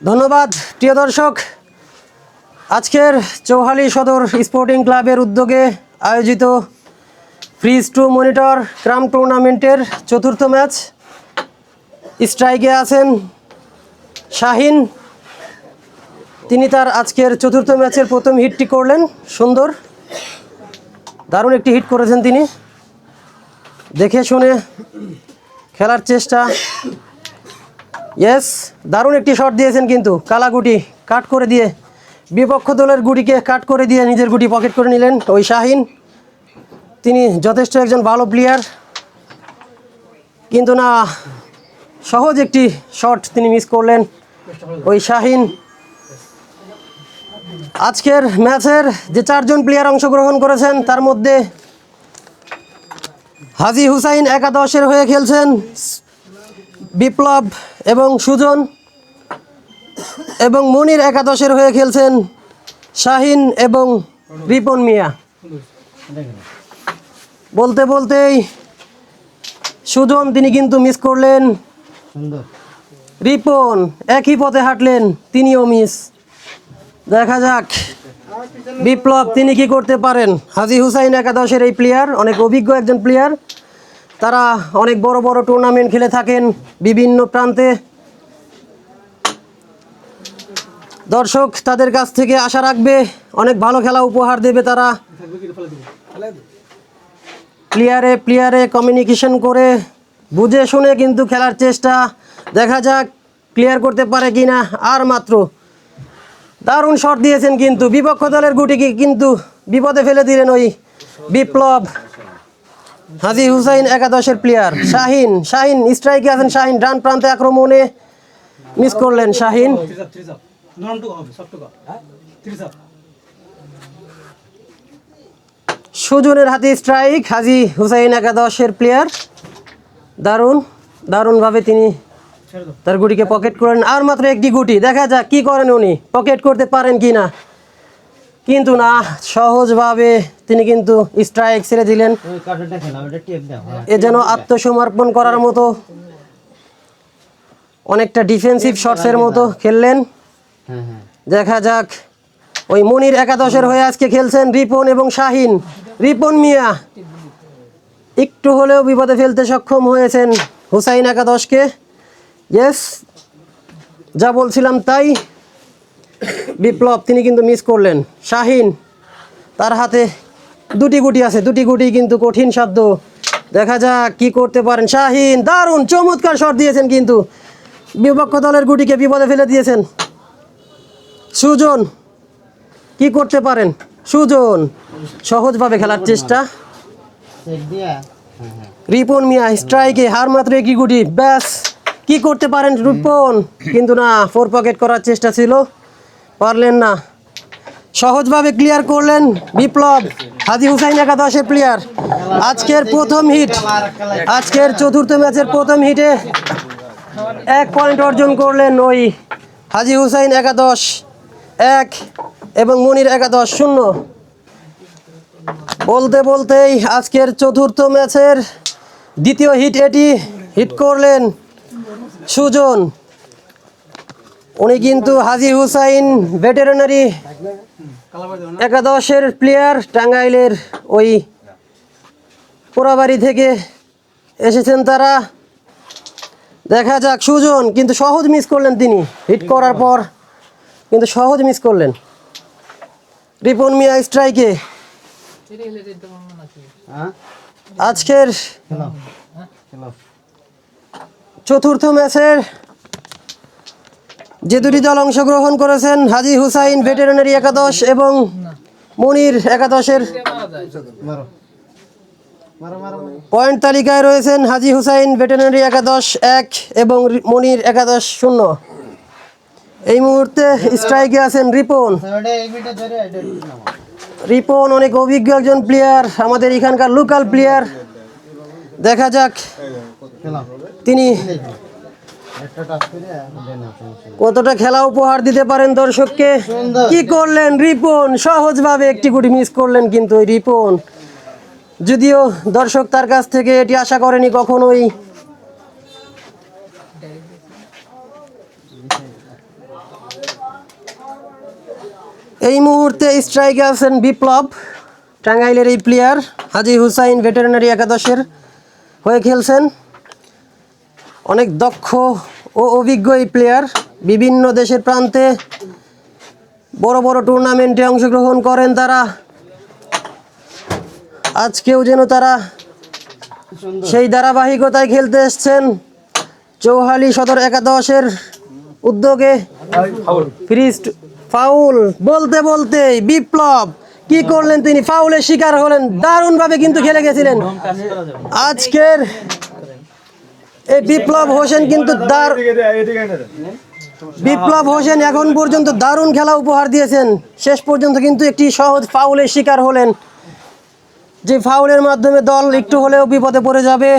ধন্যবাদ প্রিয় দর্শক। আজকের চৌহালি সদর স্পোর্টিং ক্লাবের উদ্যোগে আয়োজিত ফ্রিজ টু মনিটর ক্রাম টুর্নামেন্টের চতুর্থ ম্যাচ। স্ট্রাইকে আছেন শাহিন। তিনি তার আজকের চতুর্থ ম্যাচের প্রথম হিটটি করলেন। সুন্দর, দারুণ একটি হিট করেছেন তিনি। দেখে শুনে খেলার চেষ্টা। ইয়েস, দারুণ একটি শট দিয়েছেন কিন্তু কালা গুটি কাট করে দিয়ে, বিপক্ষ দলের গুটিকে কাট করে দিয়ে নিজের গুটি পকেট করে নিলেন ওই শাহিন। তিনি যথেষ্ট একজন ভালো প্লেয়ার, কিন্তু না, সহজ একটি শট তিনি মিস করলেন ওই শাহিন। আজকের ম্যাচের যে 4 জন প্লেয়ার অংশগ্রহণ করেছেন তার মধ্যে হাজি হুসাইন একাদশের হয়ে খেলছেন বিপ্লব এবং সুজন, এবং মনির একাদশের হয়ে খেলছেন শাহিন এবং রিপন মিয়া। বলতে বলতেই সুজন তিনি কিন্তু মিস করলেন। রিপন একই পথে হাঁটলেন, তিনিও মিস। দেখা যাক বিপ্লব তিনি কি করতে পারেন। হাজি হুসাইন একাদশের এই প্লেয়ার অনেক অভিজ্ঞ একজন প্লেয়ার। তারা অনেক বড় বড় টুর্নামেন্ট খেলে থাকেন বিভিন্ন প্রান্তে। দর্শক তাদের কাছ থেকে আশা রাখবে অনেক ভালো খেলা উপহার দেবে তারা। প্লেয়ারে কমিউনিকেশন করে বুঝে শুনে কিন্তু খেলার চেষ্টা। দেখা যাক ক্লিয়ার করতে পারে কিনা। আর মাত্র দারুণ শট দিয়েছেন কিন্তু বিপক্ষ দলের গুটিকে কিন্তু বিপদে ফেলে দিলেন ওই বিপ্লব। হাজি হুসাইন একাদশের প্লেয়ার শাহিন স্ট্রাইকে আছেন শাহিন, ডান প্রান্তে আক্রমণে মিস করলেন শাহিন। সুজনের হাতে স্ট্রাইক, হাজি হুসাইন একাদশের প্লেয়ার দারুণভাবে তিনি তার গুটিকে পকেট করেন। আর মাত্র একটি গুটি, দেখা যাক কি করেন উনি, পকেট করতে পারেন কি না। কিন্তু না, সহজভাবে তিনি কিন্তু স্ট্রাইক ছেড়ে দিলেন। এ যেন আত্মসমর্পণ করার মতো, অনেকটা ডিফেন্সিভ শটসের মতো খেললেন। দেখা যাক ওই মনির একাদশের হয়ে আজকে খেলছেন রিপন এবং শাহিন। রিপন মিয়া একটু হলেও বিপদে ফেলতে সক্ষম হয়েছেন হুসাইন একাদশকে। ইয়েস, যা বলছিলাম তাই। বিপ্লব তিনি কিন্তু মিস করলেন। শাহিন, তার হাতে দুটি গুটি আছে, দুটি গুটি কিন্তু কঠিন সাধ্য। দেখা যাক কি করতে পারেন শাহিন। দারুণ চমৎকার শট দিয়েছেন কিন্তু বিপক্ষ দলের গুটিকে বিপদে ফেলে দিয়েছেন। সুজন কি করতে পারেন? সুজন সহজভাবে খেলার চেষ্টা। রিপন মিয়া স্ট্রাইকে, হার মাত্র একই গুটি। ব্যাস, কি করতে পারেন রিপন? কিন্তু না, 4 পকেট করার চেষ্টা ছিল, পারলেন না। সহজভাবে ক্লিয়ার করলেন বিপ্লব, হাজি হুসাইন একাদশের প্লেয়ার। আজকের প্রথম হিট, আজকের চতুর্থ ম্যাচের প্রথম হিটে 1 পয়েন্ট অর্জন করলেন ওই হাজি হুসাইন একাদশ 1 এবং মনির একাদশ 0। বলতে বলতেই আজকের চতুর্থ ম্যাচের দ্বিতীয় হিট এটি হিট করলেন সুজন। উনি কিন্তু হাজি হুসাইন ভেটেরিনারি একাদশের প্লেয়ার, টাঙ্গাইলের ওই পোড়াবাড়ি থেকে এসেছেন তারা। দেখা যাক সুজন কিন্তু সহজ মিস করলেন, তিনি হিট করার পর কিন্তু সহজ মিস করলেন। রিপন মিয়া স্ট্রাইকে। আজকের চতুর্থ ম্যাচের যে দুটি দল অংশগ্রহণ করেছেন, হাজি হুসাইন ভেটেরিনারি একাদশ এবং মনির একাদশের পয়েন্ট তালিকায় রয়েছেন হাজি হুসাইন ভেটেরিনারি একাদশ 1 এবং মনির একাদশ 0। এই মুহূর্তে স্ট্রাইকে আছেন রিপন। রিপন অনেক অভিজ্ঞ একজন প্লেয়ার, আমাদের এখানকার লোকাল প্লেয়ার। দেখা যাক তিনি কতটা খেলা উপহার দিতে পারেন দর্শককে। কি করলেন রিপন? সহজভাবে একটি গুটি মিস করলেন কিন্তু ওই রিপন, যদিও দর্শক তার কাছ থেকে এটি আশা করেনি কখনোই। এই মুহূর্তে স্ট্রাইকে আছেন বিপ্লব, টাঙ্গাইলের এই প্লেয়ার। হাজী হুসাইন ভেটেরিনারি একাদশের হয়ে খেলছেন। অনেক দক্ষ ও অভিজ্ঞ এই প্লেয়ার, বিভিন্ন দেশের প্রান্তে বড় বড় টুর্নামেন্টে অংশগ্রহণ করেন তারা। আজকেও যেন তারা সেই ধারাবাহিকতায় খেলতে এসছেন। চৌহালি সদর একাদশের উদ্যোগে ফ্রিস্ট ফাউল বলতে বলতেই বিপ্লব কি করলেন, তিনি ফাউলের শিকার হলেন। দারুণভাবে কিন্তু খেলে গেছিলেন আজকের এই বিপ্লব হোসেন, কিন্তু বিপ্লব হোসেন এখন পর্যন্ত দারুণ খেলা উপহার দিয়েছেন। শেষ পর্যন্ত কিন্তু একটি সহজ ফাউলের শিকার হলেন, যে ফাউলের মাধ্যমে দল একটু হলেও বিপদে পড়ে যাবে।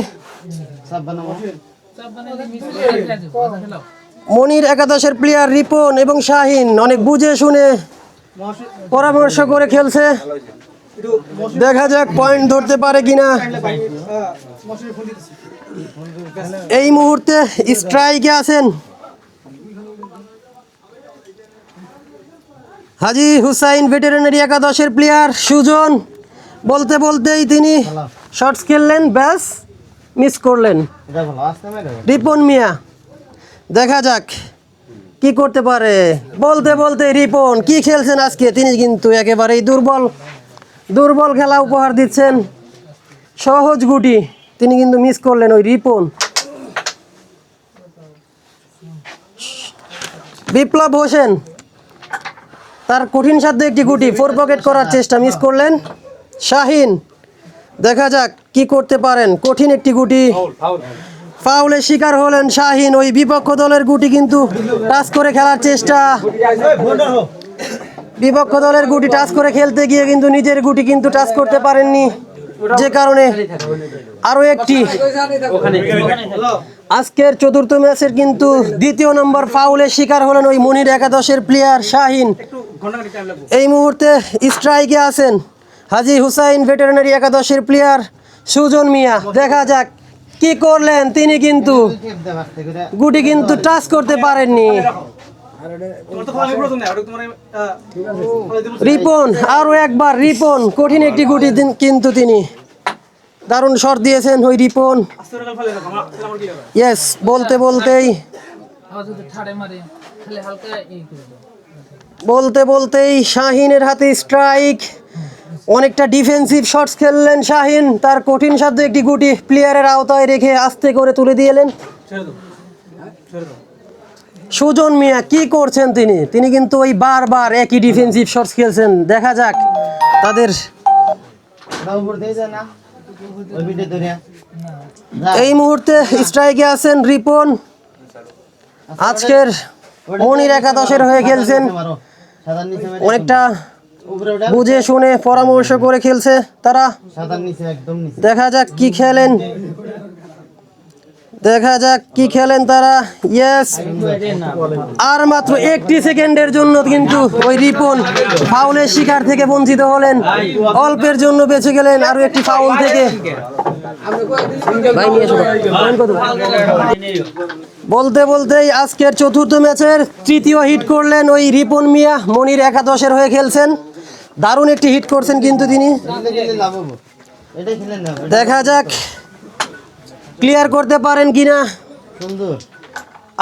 মনির একাদশের প্লেয়ার রিপন এবং শাহিন অনেক বুঝে শুনে পরামর্শ করে খেলছে। দেখা যাক পয়েন্ট ধরতে পারে কিনা। এই মুহূর্তে স্ট্রাইকে আছেন হাজী হুসাইন ভেটেরিনারি একাদশের প্লেয়ার সুজন। বলতে বলতেই তিনি শর্টস খেললেন, ব্যাস মিস করলেন রিপন মিয়া। দেখা যাক কি করতে পারে। বলতে বলতে রিপন কি খেলছেন আজকে, তিনি কিন্তু একেবারেই দুর্বল খেলা উপহার দিচ্ছেন। সহজ গুটি তিনি কিন্তু মিস করলেন ওই রিপন। বিপ্লব হোসেন তার কঠিন সাধ্য একটি গুটি ফোর পকেট করার চেষ্টা, মিস করলেন। শাহিন দেখা যাক কি করতে পারেন, কঠিন একটি গুটি ফাউলের শিকার হলেন শাহিন। ওই বিপক্ষ দলের গুটি কিন্তু টাচ করে খেলার চেষ্টা, বিপক্ষ দলের গুটি টাচ করে খেলতে গিয়ে কিন্তু নিজের গুটি কিন্তু টাচ করতে পারেননি, যে কারণে আরও একটি আজকের চতুর্থ ম্যাচের কিন্তু দ্বিতীয় নম্বর ফাউলের শিকার হলেন ওই মনির একাদশের প্লেয়ার শাহিন। এই মুহূর্তে স্ট্রাইকে আছেন হাজী হুসাইন ভেটেরিনারি একাদশের প্লেয়ার সুজন মিয়া। দেখা যাক কি করলেন, তিনি কিন্তু গুটি কিন্তু টাচ করতে পারেননি। রিপন আরো একবার রিপন, কঠিন একটি গুটি কিন্তু তিনি দারুণ শট দিয়েছেন ওই রিপন। ইয়েস, বলতে বলতেই শাহিনের হাতে স্ট্রাইক। অনেকটা ডিফেন্সিভ শটস খেললেন শাহিন, তার কঠিন সাধ্য একটি গুটি প্লেয়ারের আওতায় রেখে আস্তে করে তুলে দিলেন। সুজন মিয়া কি করছেন তিনি কিন্তু ওই বারবার একই ডিফেন্সিভ শটস খেলছেন। দেখা যাক তাদের। এই মুহূর্তে স্ট্রাইকে আছেন রিপন, আজকের মনির একাদশের হয়ে খেলছেন। অনেকটা বুঝে শুনে পরামর্শ করে খেলছে তারা। দেখা যাক কি খেলেন তারা। ইয়েস, আর মাত্র একটি সেকেন্ডের জন্য কিন্তু ওই রিপন ফাউলের শিকার থেকে বঞ্চিত হলেন, অল্পের জন্য বেঁচে গেলেন আরো একটি ফাউল থেকে। বলতে বলতেই আজকের চতুর্থ ম্যাচের তৃতীয় হিট করলেন ওই রিপন মিয়া, মনির একাদশের হয়ে খেলছেন। দারুণ একটি হিট করছেন কিন্তু তিনি। দেখা যাক ক্লিয়ার করতে পারেন কিনা।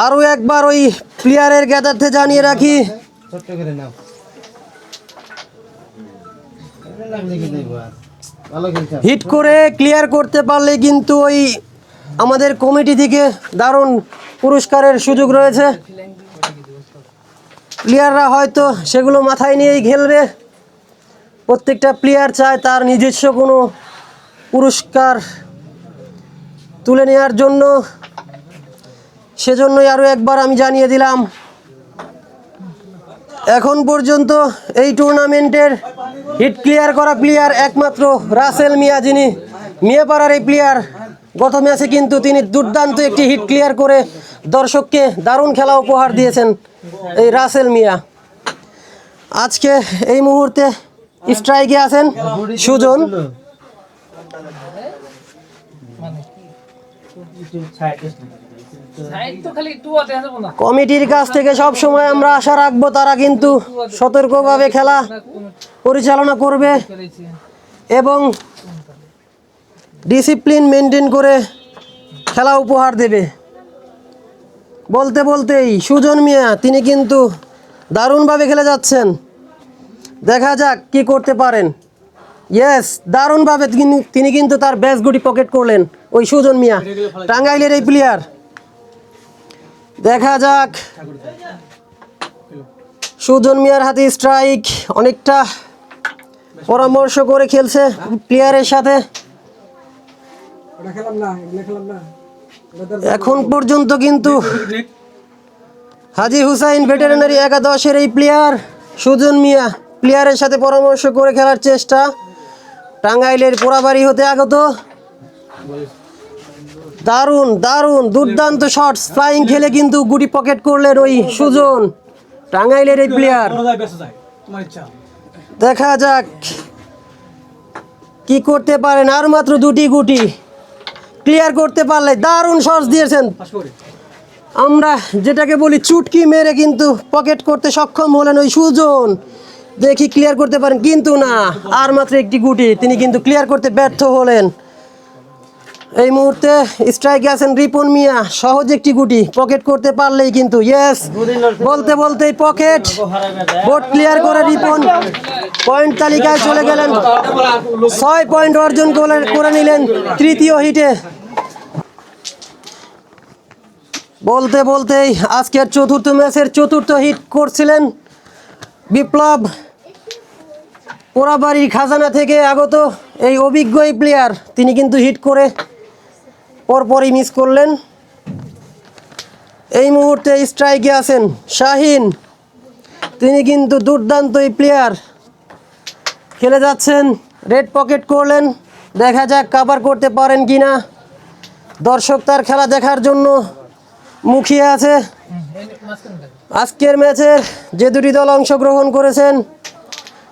আরো একবার ওই প্লেয়ারের জ্ঞাতার্থে জানিয়ে রাখি, হিট করে ক্লিয়ার করতে পারলে কিন্তু ওই আমাদের কমিটি থেকে দারুণ পুরস্কারের সুযোগ রয়েছে। প্লেয়াররা হয়তো সেগুলো মাথায় নিয়েই খেলবে। প্রত্যেকটা প্লেয়ার চায় তার নিজস্ব কোনো পুরস্কার তুলে নেওয়ার জন্য, সেজন্যই আরও একবার আমি জানিয়ে দিলাম। এখন পর্যন্ত এই টুর্নামেন্টের হিট ক্লিয়ার করা প্লেয়ার একমাত্র রাসেল মিয়া, যিনি মিয়াপাড়ার এই প্লেয়ার। গত ম্যাচে কিন্তু তিনি দুর্দান্ত একটি হিট ক্লিয়ার করে দর্শককে দারুণ খেলা উপহার দিয়েছেন এই রাসেল মিয়া। আজকে এই মুহূর্তে স্ট্রাইকে আছেন সুজন। কমিটির কাছ থেকে সব সময় আমরা আশা রাখবো তারা কিন্তু সতর্কভাবে খেলা পরিচালনা করবে এবং ডিসিপ্লিন মেনটেন করে খেলা উপহার দেবে। বলতে বলতেই সুজন মিয়া তিনি কিন্তু দারুণভাবে খেলে যাচ্ছেন। দেখা যাক কি করতে পারেন। ইয়েস, দারুণভাবে তিনি কিন্তু তার ব্যাস গুটি পকেট করলেন ওই সুজন মিয়া, টাঙ্গাইলের এই প্লেয়ার। দেখা যাক সুজন মিয়ার হাতে স্ট্রাইক, অনেকটা পরামর্শ করে খেলছে প্লেয়ারের সাথে। এখন পর্যন্ত কিন্তু হাজী হুসাইন ভেটেরিনারি একাদশের এই প্লেয়ার সুজন মিয়া প্লেয়ারের সাথে পরামর্শ করে খেলার চেষ্টা। টাঙ্গাইলের পোড়াবাড়ি হতে আগত দারুণ দারুণ দুর্দান্ত শটস ফ্লাইং খেলে কিন্তু গুটি পকেট করলেন ওই সুজন, টাঙ্গাইলের এই প্লেয়ার। দেখা যাক কি করতে পারেন। আর মাত্র দুটি গুটি ক্লিয়ার করতে পারলে দারুণ শটস দিয়েছেন। আমরা যেটাকে বলি চুটকি মেরে কিন্তু পকেট করতে সক্ষম হলেন ওই সুজন। দেখি ক্লিয়ার করতে পারেন, কিন্তু না, আর মাত্র একটি গুটি তিনি কিন্তু ক্লিয়ার করতে ব্যর্থ হলেন। এই মুহূর্তে স্ট্রাইকে আছেন রিপন মিয়া, সহজ একটি গুটি পকেট করতে পারলেই কিন্তু ইয়েস, বলতে বলতেই পকেট বোর্ড ক্লিয়ার করে রিপন পয়েন্ট তালিকায় চলে গেলেন। 6 পয়েন্ট অর্জন করে নিলেন তৃতীয় হিটে। বলতে বলতেই আজকের চতুর্থ ম্যাচের চতুর্থ হিট করছিলেন বিপ্লব, পোড়াবাড়ির খাজানা থেকে আগত এই অভিজ্ঞ এই প্লেয়ার। তিনি কিন্তু হিট করে পরপরই মিস করলেন। এই মুহূর্তে স্ট্রাইকে আছেন শাহিন, তিনি কিন্তু দুর্দান্ত এই প্লেয়ার, খেলে যাচ্ছেন। রেড পকেট করলেন, দেখা যাক কাভার করতে পারেন কিনা। দর্শক তার খেলা দেখার জন্য মুখিয়ে আছে। আজকের ম্যাচের যে দুটি দল অংশগ্রহণ করেছেন,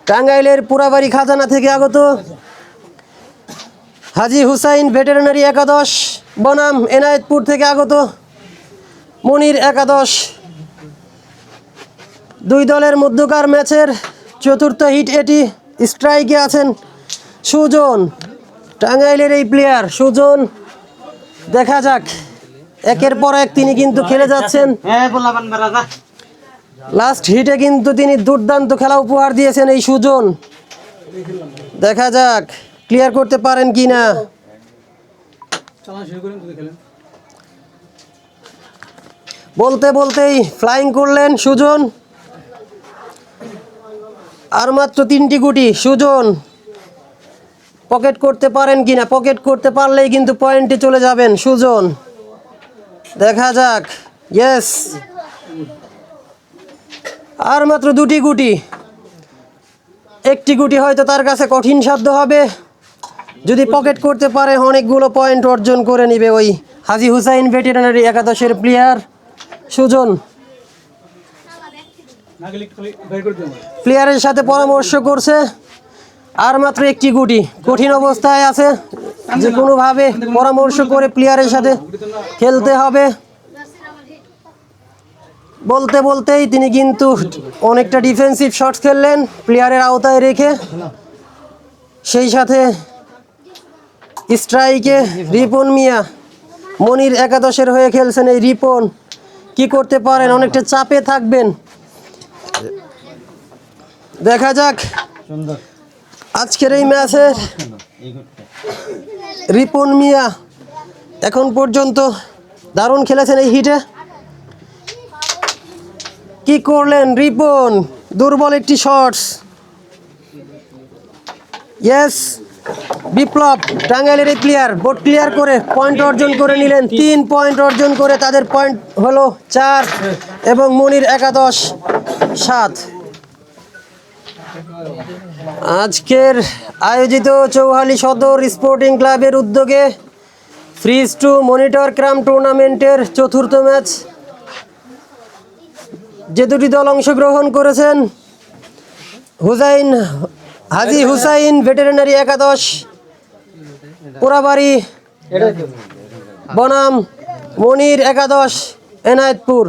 টাঙ্গাইলের পোড়াবাড়ি খাজানা থেকে আগত হাজী হুসাইন ভেটেরিনারি একাদশ বনাম এনায়েতপুর থেকে আগত মনির একাদশ। দুই দলের মধ্যকার ম্যাচের চতুর্থ হিট এটি। স্ট্রাইকে আছেন সুজন, টাঙ্গাইলের এই প্লেয়ার সুজন। দেখা যাক, একের পর এক তিনি কিন্তু খেলে যাচ্ছেন। লাস্ট হিটে কিন্তু তিনি দুর্দান্ত খেলা উপহার দিয়েছেন এই সুজন। দেখা যাক ক্লিয়ার করতে পারেন কিনা। বলতে বলতেই ফ্লাইং করলেন সুজন। আর মাত্র 3টি গুটি, সুজন পকেট করতে পারেন কিনা। পকেট করতে পারলেই কিন্তু পয়েন্টে চলে যাবেন সুজন। দেখা যাক, ইয়েস, আর মাত্র 2টি গুটি। একটি গুটি হয়তো তার কাছে কঠিন সাধ্য হবে, যদি পকেট করতে পারে অনেকগুলো পয়েন্ট অর্জন করে নিবে ওই হাজী হুসাইন ভেটেরিনারি একাদশের প্লেয়ার সুজন। প্লেয়ারের সাথে পরামর্শ করছে, আর মাত্র একটি গুটি, কঠিন অবস্থায় আছে, যে কোনোভাবে পরামর্শ করে প্লেয়ারের সাথে খেলতে হবে। বলতে বলতেই তিনি কিন্তু অনেকটা ডিফেন্সিভ শটস খেললেন প্লেয়ারের আওতায় রেখে। সেই সাথে স্ট্রাইকে রিপন মিয়া, মনির একাদশের হয়ে খেলছেন এই রিপন। কি করতে পারেন, অনেকটা চাপে থাকবেন। দেখা যাক আজকের এই ম্যাচে রিপন মিয়া এখন পর্যন্ত দারুণ খেলেছেন এই হিটে। কি করলেন রিপন, দুর্বল একটি শটস। ইয়েস, বিপ্লব টাঙ্গাইলের এই প্লেয়ার বোর্ড ক্লিয়ার করে পয়েন্ট অর্জন করে নিলেন। 3 পয়েন্ট অর্জন করে তাদের পয়েন্ট হলো 4 এবং মনির একাদশ 7। আজকের আয়োজিত চৌহালি সদর স্পোর্টিং ক্লাবের উদ্যোগে ফ্রিজ টু মনিটর ক্রাম টুর্নামেন্টের চতুর্থ ম্যাচ। যে দুটি দল অংশগ্রহণ করেছেন, হাজী হুসাইন ভেটেরিনারি একাদশ পোড়াবাড়ি বনাম মনির একাদশ এনায়েতপুর।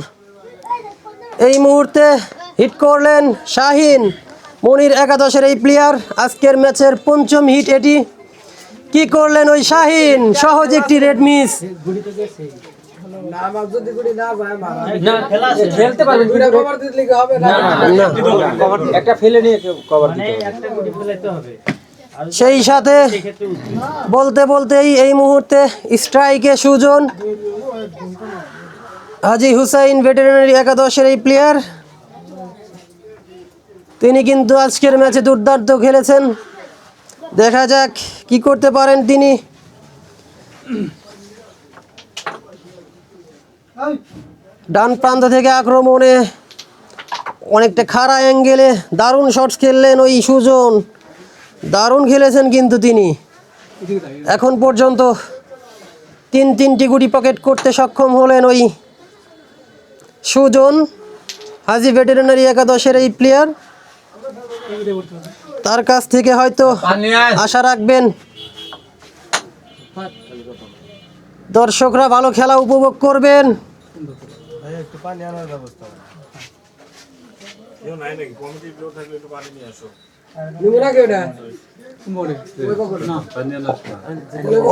এই মুহূর্তে হিট করলেন শাহিন। মনির একাদশের এই প্লেয়ার, আজকের ম্যাচের পঞ্চম হিট এটি। কি করলেন ওই শাহিন, সহজ একটি রেড মিস। সেই সাথে বলতে বলতেই এই মুহূর্তে স্ট্রাইকে সুজন। হাজী হুসাইন ভেটেরিনারি একাদশের এই প্লেয়ার, তিনি কিন্তু আজকের ম্যাচে দুর্দান্ত খেলেছেন। দেখা যাক কি করতে পারেন তিনি। ডান প্রান্ত থেকে আক্রমণে অনেকটা খাড়া অ্যাঙ্গেলে দারুণ শটস খেললেন ওই সুজন। দারুণ খেলেছেন কিন্তু তিনি। এখন পর্যন্ত তিনটি গুটি পকেট করতে সক্ষম হলেন ওই সুজন। হাজী ভেটেরিনারি একাদশের এই প্লেয়ার, তার কাছ থেকে হয়তো আশা রাখবেন দর্শকরা ভালো খেলা উপভোগ করবেন।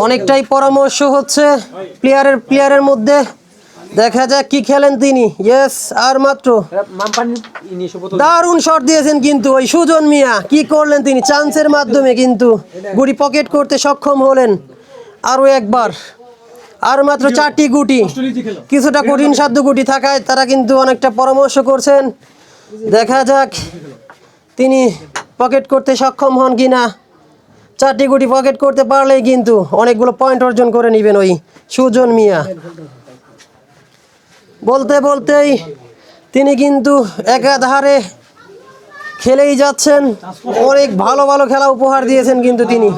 অনেকটাই পরামর্শ হচ্ছে প্লেয়ারের মধ্যে। দেখা যাক কি খেলেন তিনি। ইয়েস, আর মাত্র দারুণ শট দিয়েছেন কিন্তু ওই সুজন মিয়া। কি করলেন তিনি, চান্সের মাধ্যমে কিন্তু গুটি পকেট করতে সক্ষম হলেন। আরও একবার, আর মাত্র 4টি গুটি, কিছুটা কঠিন সাধ্য গুটি থাকায় তারা কিন্তু অনেকটা পরামর্শ করছেন। দেখা যাক তিনি পকেট করতে সক্ষম হন কিনা। 4টি গুটি পকেট করতে পারলেই কিন্তু অনেকগুলো পয়েন্ট অর্জন করে নেবেন ওই সুজন মিয়া। বলতে বলতেই তিনি কিন্তু একাধারে খেলেই যাচ্ছেন। অনেক ভালো ভালো খেলা উপহার দিয়েছেন কিন্তু তিনি।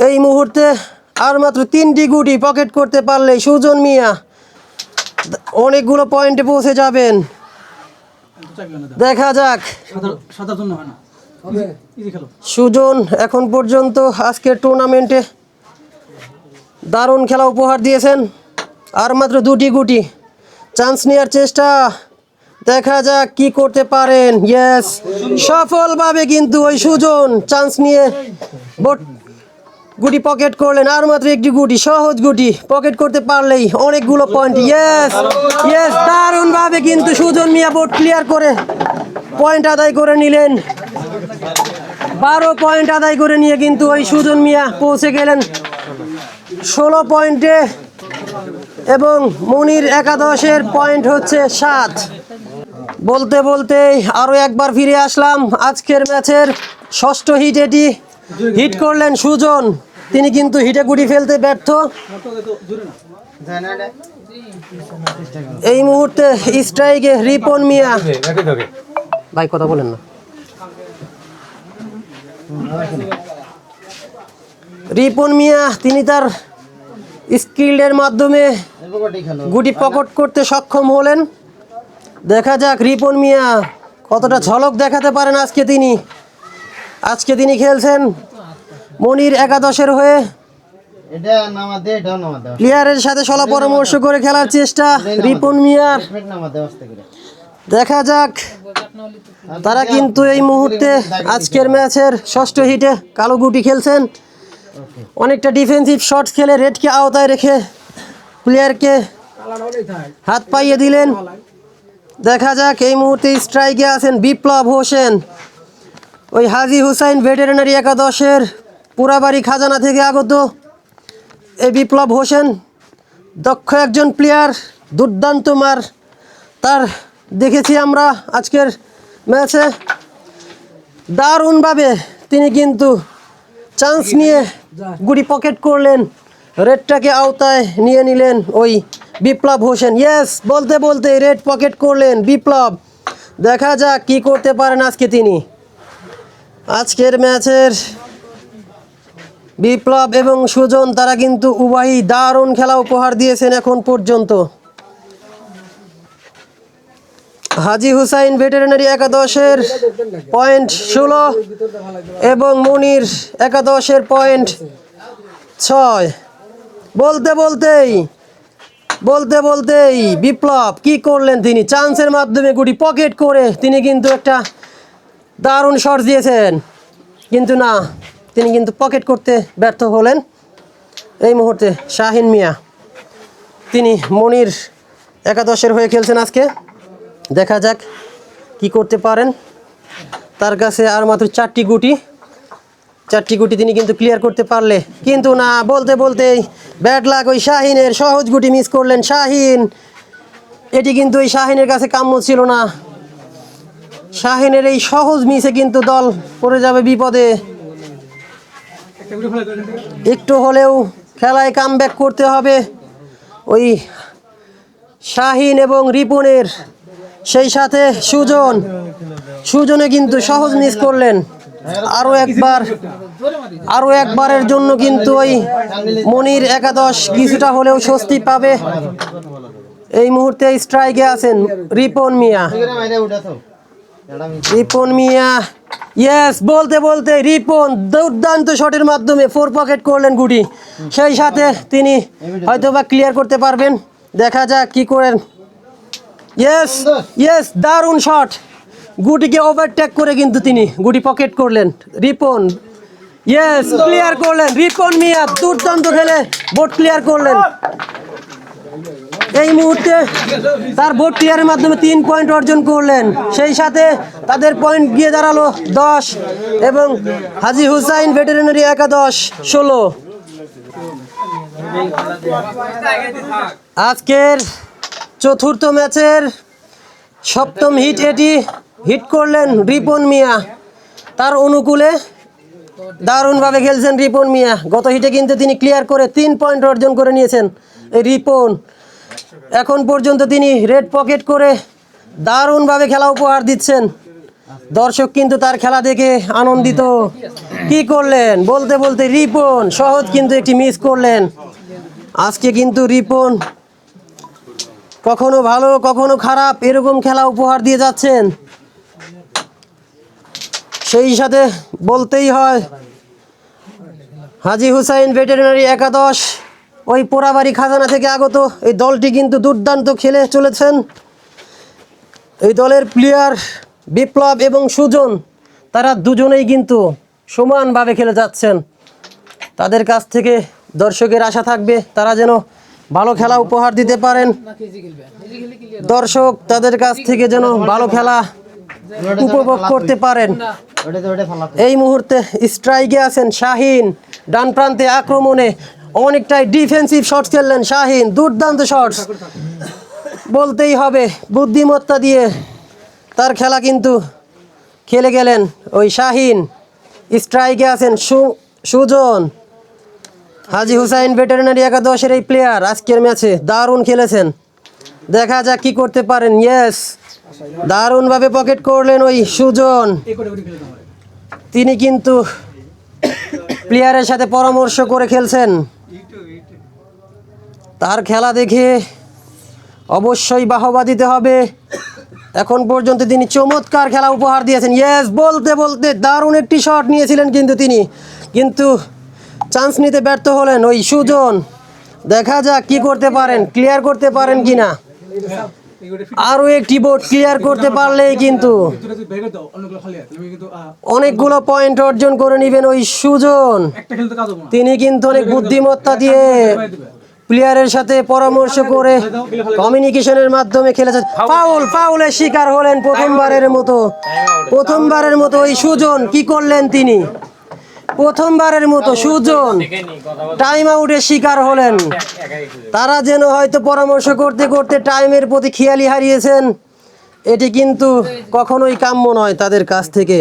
এই মুহূর্তে আর মাত্র 3টি গুটি পকেট করতে পারলে সুজন মিয়া অনেকগুলো পয়েন্টে পৌঁছে যাবেন। দেখা যাক। সুজন এখন পর্যন্ত আজকের টুর্নামেন্টে দারুণ খেলা উপহার দিয়েছেন। আর মাত্র 2টি গুটি, চান্স নেওয়ার চেষ্টা। দেখা যাক কি করতে পারেন। ইয়েস, সফলভাবে কিন্তু ওই সুজন চান্স নিয়ে গুটি পকেট করলেন। আর মাত্র 1টি গুটি, সহজ গুটি পকেট করতে পারলেই অনেকগুলো পয়েন্ট। ইয়েস ইয়েস, দারুণভাবে কিন্তু সুজন মিয়া বোর্ড ক্লিয়ার করে পয়েন্ট আদায় করে নিলেন। 12 পয়েন্ট আদায় করে নিয়ে কিন্তু ওই সুজন মিয়া পৌঁছে গেলেন 16 পয়েন্টে, এবং মনির একাদশের পয়েন্ট হচ্ছে 7। বলতে বলতেই আরও একবার ফিরে আসলাম আজকের ম্যাচের ষষ্ঠ হিট এটি। হিট করলেন সুজন, তিনি কিন্তু হিটে গুটি ফেলতে ব্যর্থ। এই মুহূর্তে স্ট্রাইকে রিপন মিয়া। ভাই কথা বলেন না। রিপন মিয়া তিনি তার স্কিলের মাধ্যমে গুটি পকেট করতে সক্ষম হলেন। দেখা যাক রিপন মিয়া কতটা ঝলক দেখাতে পারেন আজকে তিনি খেলছেন মনির একাদশের হয়ে। প্লেয়ারের সাথে সলা পরামর্শ করে খেলার চেষ্টা রিপন মিয়ার। দেখা যাক, তারা কিন্তু এই মুহূর্তে আজকের ম্যাচের ষষ্ঠ হিটে কালো গুটি খেলছেন। অনেকটা ডিফেন্সিভ শটস খেলে রেডকে আওতায় রেখে প্লেয়ারকে হাত পাইয়ে দিলেন। দেখা যাক এই মুহূর্তে স্ট্রাইকে আছেন বিপ্লব হোসেন, ওই হাজী হুসাইন ভেটেরিনারি একাদশের পুরাবাড়ি খাজানা থেকে আগত এই বিপ্লব হোসেন দক্ষ একজন প্লেয়ার, দুর্দান্ত মার তার দেখেছি আমরা আজকের ম্যাচে। দারুণভাবে তিনি কিন্তু চান্স নিয়ে গুটি পকেট করলেন, রেডটাকে আওতায় নিয়ে নিলেন ওই বিপ্লব হোসেন। ইয়েস, বলতে বলতে রেড পকেট করলেন বিপ্লব। দেখা যাক কি করতে পারেন আজকে তিনি। আজকের ম্যাচের বিপ্লব এবং সুজন তারা কিন্তু উভয়ই দারুণ খেলা উপহার দিয়েছেন এখন পর্যন্ত। হাজী হুসাইন ভেটেরিনারি একাদশের পয়েন্ট 16 এবং মনির একাদশের পয়েন্ট 6। বলতে বলতেই বিপ্লব কি করলেন তিনি, চান্সের মাধ্যমে গুটি পকেট করে তিনি কিন্তু একটা দারুণ শট দিয়েছেন, কিন্তু না, তিনি কিন্তু পকেট করতে ব্যর্থ হলেন। এই মুহূর্তে শাহিন মিয়া, তিনি মনির একাদশের হয়ে খেলছেন আজকে। দেখা যাক কি করতে পারেন। তার কাছে আর মাত্র 4টি গুটি তিনি কিন্তু ক্লিয়ার করতে পারলে, কিন্তু না, বলতে বলতেই ব্যাড লাক, ওই শাহিনের সহজ গুটি মিস করলেন শাহিন। এটি কিন্তু ওই শাহিনের কাছে কাম্য ছিল না। শাহিনের এই সহজ মিসে কিন্তু দল পড়ে যাবে বিপদে। একটু হলেও খেলায় কামব্যাক করতে হবে ওই শাহিন এবং রিপনের, সেই সাথে সুজনে কিন্তু সহজ মিস করলেন। আরও একবারের জন্য কিন্তু ওই মনির একাদশ কিছুটা হলেও স্বস্তি পাবে। এই মুহূর্তে স্ট্রাইকে আছেন রিপন মিয়া। ইয়েস, বলতে বলতে রিপন দুর্দান্ত শটের মাধ্যমে 4 পকেট করলেন গুটি, সেই সাথে তিনি হয়তোবা ক্লিয়ার করতে পারবেন। দেখা যাক কি করেন। ইয়েস, দারুণ শট, গুটিকে ওভারটেক করে কিন্তু তিনি গুটি পকেট করলেন রিপন। ইয়েস, ক্লিয়ার করলেন রিপন মিয়া, দুর্দান্ত খেলে বোর্ড ক্লিয়ার করলেন। এই মুহূর্তে তার বোর্ড ক্লিয়ারের মাধ্যমে 3 পয়েন্ট অর্জন করলেন, সেই সাথে তাদের পয়েন্ট গিয়ে দাঁড়ালো 10 এবং হাজী হুসাইন ভেটেরিনারি একাদশ 16। আজকের চতুর্থ ম্যাচের 7ম হিট এটি হিট করলেন রিপন মিয়া। তার অনুকূলে দারুণভাবে খেলছেন রিপন মিয়া। গত হিটে কিন্তু তিনি ক্লিয়ার করে 3 পয়েন্ট অর্জন করে নিয়েছেন এই রিপন। এখন পর্যন্ত তিনি রেড পকেট করে দারুণভাবে খেলা উপহার দিচ্ছেন। দর্শক কিন্তু তার খেলা দেখে আনন্দিত। কি করলেন, বলতে বলতে রিপন সহজ কিন্তু একটি মিস করলেন। আজকে কিন্তু রিপন কখনো ভালো কখনো খারাপ এরকম খেলা উপহার দিয়ে যাচ্ছেন। সেই সাথে বলতেই হয় হাজী হুসাইন ভেটেরিনারি একাদশ, ওই পোড়াবাড়ি খাজানা থেকে আগত এই দলটি কিন্তু দুর্দান্ত খেলে চলেছেন। এই দলের প্লেয়ার বিপ্লব এবং সুজন, তারা দুজনেই কিন্তু সমানভাবে খেলে যাচ্ছেন। তাদের কাছ থেকে দর্শকের আশা থাকবে তারা যেন ভালো খেলা উপহার দিতে পারেন। দর্শক তাদের কাছ থেকে যেন ভালো খেলা উপভোগ করতে পারেন। এই মুহূর্তে স্ট্রাইকে আছেন শাহিন, ডান প্রান্তে আক্রমণে অনেকটাই ডিফেন্সিভ শটস খেললেন শাহিন, দুর্দান্ত শটস, বলতেই হবে বুদ্ধিমত্তা দিয়ে তার খেলা কিন্তু খেলে গেলেন ওই শাহিন। স্ট্রাইকে আছেন সুজন, হাজী হুসাইন ভেটেরিনারি একাদশের এই প্লেয়ার আজকের ম্যাচে দারুণ খেলেছেন। দেখা যাক কি করতে পারেন। ইয়েস, দারুণভাবে পকেট করলেন ওই সুজন। তিনি কিন্তু প্লেয়ারের সাথে পরামর্শ করে খেলছেন। তার খেলা দেখে অবশ্যই বাহবা দিতে হবে। এখন পর্যন্ত তিনি চমৎকার খেলা উপহার দিয়েছেন। ইয়েস, বলতে বলতে দারুণ একটি শট নিয়েছিলেন কিন্তু চান্স নিতে ব্যর্থ হলেন ওই সুজন। দেখা যাক কি করতে পারেন, ক্লিয়ার করতে পারেন কিনা। আরও একটি বোর্ড ক্লিয়ার করতে পারলেই কিন্তু অনেকগুলো পয়েন্ট অর্জন করে নেবেন ওই সুজন। তিনি কিন্তু অনেক বুদ্ধিমত্তা দিয়ে প্লেয়ারের সাথে পরামর্শ করে কমিউনিকেশনের মাধ্যমে খেলেছেন। ফাউলের শিকার হলেন প্রথমবারের মতো ওই সুজন। কি করলেন তিনি, প্রথমবারের মতো সুজন টাইম আউটের শিকার হলেন। তারা যেন হয়তো পরামর্শ করতে করতে টাইমের প্রতি খেয়ালি হারিয়েছেন। এটি কিন্তু কখনোই কাম্য নয় তাদের কাছ থেকে।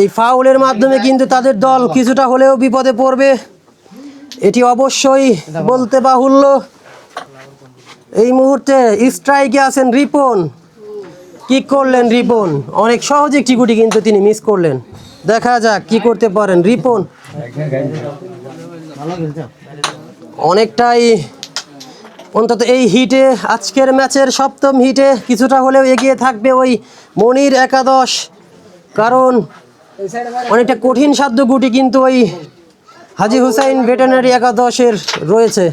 এই ফাউলের মাধ্যমে কিন্তু তাদের দল কিছুটা হলেও বিপদে পড়বে, এটি অবশ্যই বলতে বাহুল্য। এই মুহূর্তে স্ট্রাইকে আছেন রিপন। কি করলেন রিপন, অনেক সহজ একটি গুটি কিন্তু তিনি মিস করলেন। দেখা যাক কি করতে পারেন রিপন। অনেকটাই অন্তত এই হিটে, আজকের ম্যাচের 7ম হিটে কিছুটা হলেও এগিয়ে থাকবে ওই মনির একাদশ, কারণ অনেকটা কঠিন সাধ্য গুটি কিন্তু ওই হাজী হুসাইন ভেটেরিনারি একাদশের রয়েছে।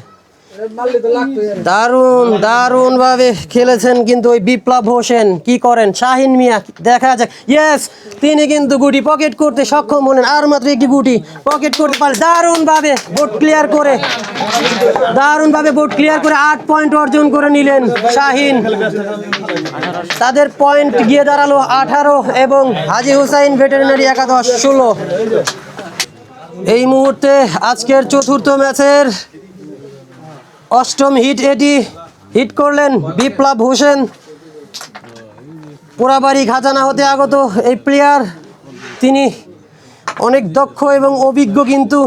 দারুণ দারুণ ভাবে খেলেছেন কিন্তু ওই বিপ্লব হোসেন। কি করেন শাহিন মিয়া, দেখা যাক। ইয়েস, তিনি কিন্তু গুটি পকেট করতে সক্ষম হলেন। আর মাত্র একটি গুটি পকেট করতে পারলেন দারুণ ভাবে বোর্ড ক্লিয়ার করে, দারুণ ভাবে বোর্ড ক্লিয়ার করে 8 পয়েন্ট অর্জন করে নিলেন শাহিন। তাদের পয়েন্ট গিয়ে দাঁড়ালো 18 এবং হাজী হুসাইন ভেটেরিনারি একাদশ 16। এই মুহূর্তে আজকের চতুর্থ ম্যাচের অষ্টম হিট এটি হিট করলেন বিপ্লব হোসেন। পোড়াবাড়ি খাজানা হতে আগত এই প্লেয়ার, তিনি অনেক দক্ষ এবং অভিজ্ঞ, কিন্তু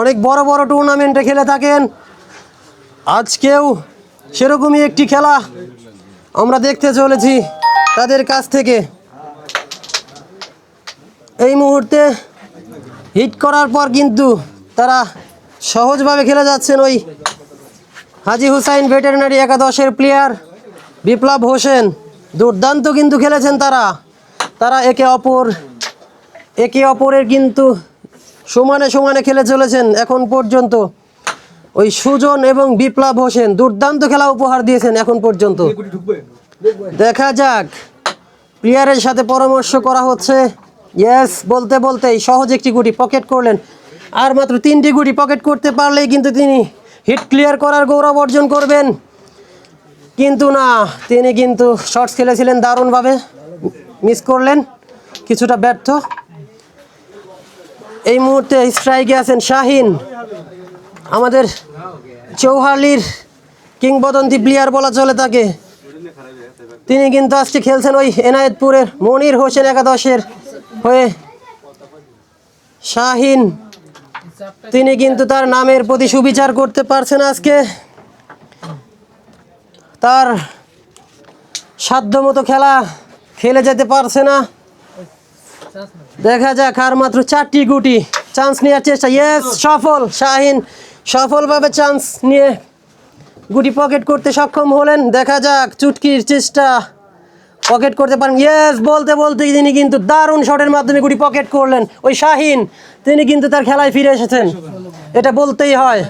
অনেক বড় বড় টুর্নামেন্টে খেলে থাকেন। আজকেও সেরকমই একটি খেলা আমরা দেখতে চলেছি তাদের কাছ থেকে। এই মুহূর্তে হিট করার পর কিন্তু তারা সহজভাবে খেলে যাচ্ছেন ওই হাজী হুসাইন ভেটেরিনারি একাদশের প্লেয়ার বিপ্লব হোসেন। দুর্দান্ত কিন্তু খেলেছেন তারা একে অপরের কিন্তু সমানে সমানে খেলে চলেছেন এখন পর্যন্ত। ওই সুজন এবং বিপ্লব হোসেন দুর্দান্ত খেলা উপহার দিয়েছেন এখন পর্যন্ত। দেখা যাক, প্লেয়ারের সাথে পরামর্শ করা হচ্ছে। ইয়েস বলতে বলতেই সহজ একটি গুটি পকেট করলেন। আর মাত্র 3টি গুটি পকেট করতে পারলেই কিন্তু তিনি হিট ক্লিয়ার করার গৌরব অর্জন করবেন। কিন্তু না, তিনি কিন্তু শর্টস খেলেছিলেন দারুণভাবে, মিস করলেন, কিছুটা ব্যর্থ। এই মুহূর্তে স্ট্রাইকে আছেন শাহিন, আমাদের চৌহালির কিংবদন্তি প্লেয়ার বলা চলে তাকে। তিনি কিন্তু আজকে খেলছেন ওই এনায়েতপুরের মনির হোসেন একাদশের হয়ে। শাহিন, তিনি কিন্তু তার নামের প্রতি সুবিচার করতে পারছেন আজকে। তার সাধ্যমতো খেলা খেলে যেতে পারছে না। দেখা যাক, আর মাত্র 4টি গুটি চান্স নেওয়ার চেষ্টা। ইয়েস, সফল। শাহিন সফলভাবে চান্স নিয়ে গুটি পকেট করতে সক্ষম হলেন। দেখা যাক, চুটকির চেষ্টা, পকেট করতে পারেন। ইয়েস বলতে বলতে তিনি কিন্তু দারুণ শটের মাধ্যমে গুটি পকেট করলেন। ওই শাহিন, তিনি কিন্তু তার খেলায় ফিরে এসেছেন, এটা বলতেই হয়।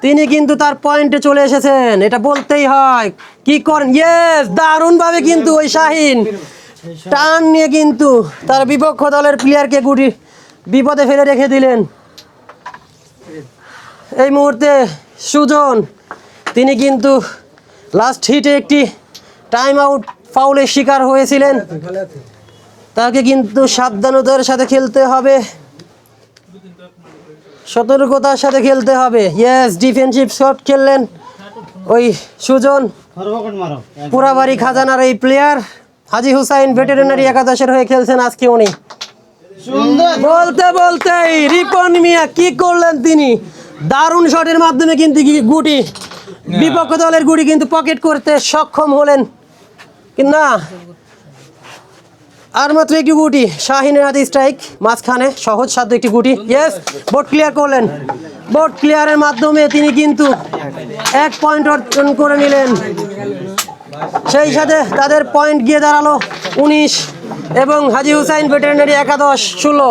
তিনি কিন্তু তার পয়েন্টে চলে এসেছেন, এটা বলতেই হয়। কি করেন? ইয়েস, দারুণভাবে কিন্তু ওই শাহিন টান নিয়ে কিন্তু তার বিপক্ষ দলের প্লেয়ারকে গুটি বিপদে ফেলে রেখে দিলেন। এই মুহূর্তে সুজন, তিনি কিন্তু লাস্ট হিটে একটি টাইম আউট ফাউলের শিকার হয়েছিলেন। তাকে কিন্তু সাবধানতার সাথে খেলতে হবে, সতর্কতার সাথে খেলতে হবে। ইয়েস, ডিফেন্সিভ শট খেললেন ওই সুজন, পুরাবাড়ি খাজানার এই প্লেয়ার। হাজী হুসাইন ভেটেরিনারি একাদশের হয়ে খেলছেন আজকে উনি। বলতে বলতেই রিপন মিয়া কি করলেন, তিনি দারুণ শটের মাধ্যমে কিন্তু গুটি, বিপক্ষ দলের গুটি কিন্তু পকেট করতে সক্ষম হলেন। কিন্তু না, আর মাত্র একটি গুটি শাহিনের হাতে স্ট্রাইক, মাঝখানে সহজ সাধ্য একটি গুটি। ইয়েস, বোর্ড ক্লিয়ার করলেন। বোর্ড ক্লিয়ারের মাধ্যমে তিনি কিন্তু 1 পয়েন্ট অর্জন করে নিলেন। সেই সাথে তাদের পয়েন্ট গিয়ে দাঁড়ালো 19 এবং হাজী হুসাইন ভেটেরিনারি একাদশ 16।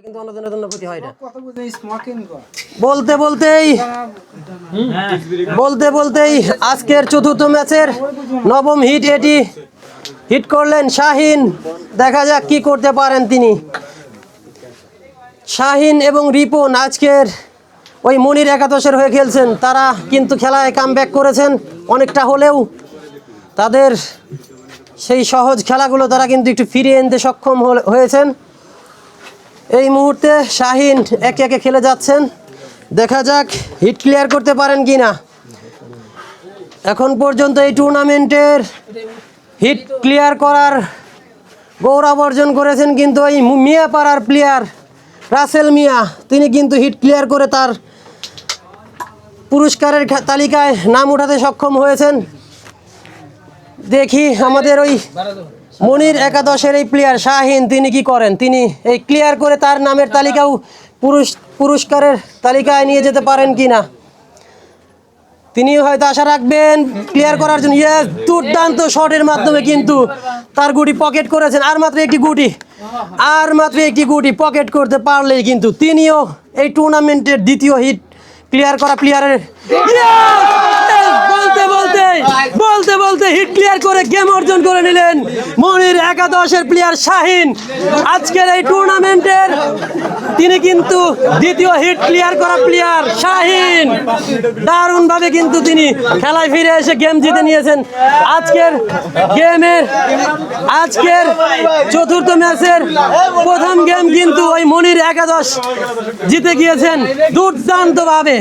কিন্তু অন্যজনের জন্য ক্ষতি হয় না। বলতে বলতেই আজকের চতুর্থ ম্যাচের নবম হিট এটি হিট করলেন শাহিন। দেখা যাক কি করতে পারেন তিনি। শাহিন এবং রিপন আজকের ওই মনির একাদশের হয়ে খেলছেন। তারা কিন্তু খেলায় কামব্যাক করেছেন অনেকটা হলেও। তাদের সেই সহজ খেলাগুলো তারা কিন্তু একটু ফিরিয়ে আনতে সক্ষম হয়েছেন। এই মুহূর্তে শাহিন একে একে খেলে যাচ্ছেন। দেখা যাক হিট ক্লিয়ার করতে পারেন কি না। এখন পর্যন্ত এই টুর্নামেন্টের হিট ক্লিয়ার করার গৌরব অর্জন করেছেন কিন্তু ওই মিয়াপাড়ার প্লেয়ার রাসেল মিয়া। তিনি কিন্তু হিট ক্লিয়ার করে তার পুরস্কারের তালিকায় নাম উঠাতে সক্ষম হয়েছেন। দেখি আমাদের ওই মনির একাদশের এই প্লেয়ার শাহিন, তিনি কি করেন, তিনি এই ক্লিয়ার করে তার নামের তালিকাও পুরস্কারের তালিকায় নিয়ে যেতে পারেন কি না। তিনি হয়তো আশা রাখবেন ক্লিয়ার করার জন্য। ইয়েস, দুর্দান্ত শটের মাধ্যমে কিন্তু তার গুটি পকেট করেছেন। আর মাত্র একটি গুটি পকেট করতে পারলেই কিন্তু তিনিও এই টুর্নামেন্টের দ্বিতীয় হিট ক্লিয়ার করা প্লেয়ারের বলতে বলতে হিট ক্লিয়ার করে গেম অর্জন করে নিলেন মনির একাদশের প্লেয়ার শাহিন। আজকের এই টুর্নামেন্টের তিনি কিন্তু দ্বিতীয় হিট ক্লিয়ার করা প্লেয়ার শাহিন। দারুণভাবে কিন্তু তিনি খেলায় ফিরে এসে গেম জিতে নিয়েছেন। আজকের চতুর্থ ম্যাচের প্রথম গেম কিন্তু ওই মনির একাদশ জিতে গিয়েছেন দুর্দান্তভাবে।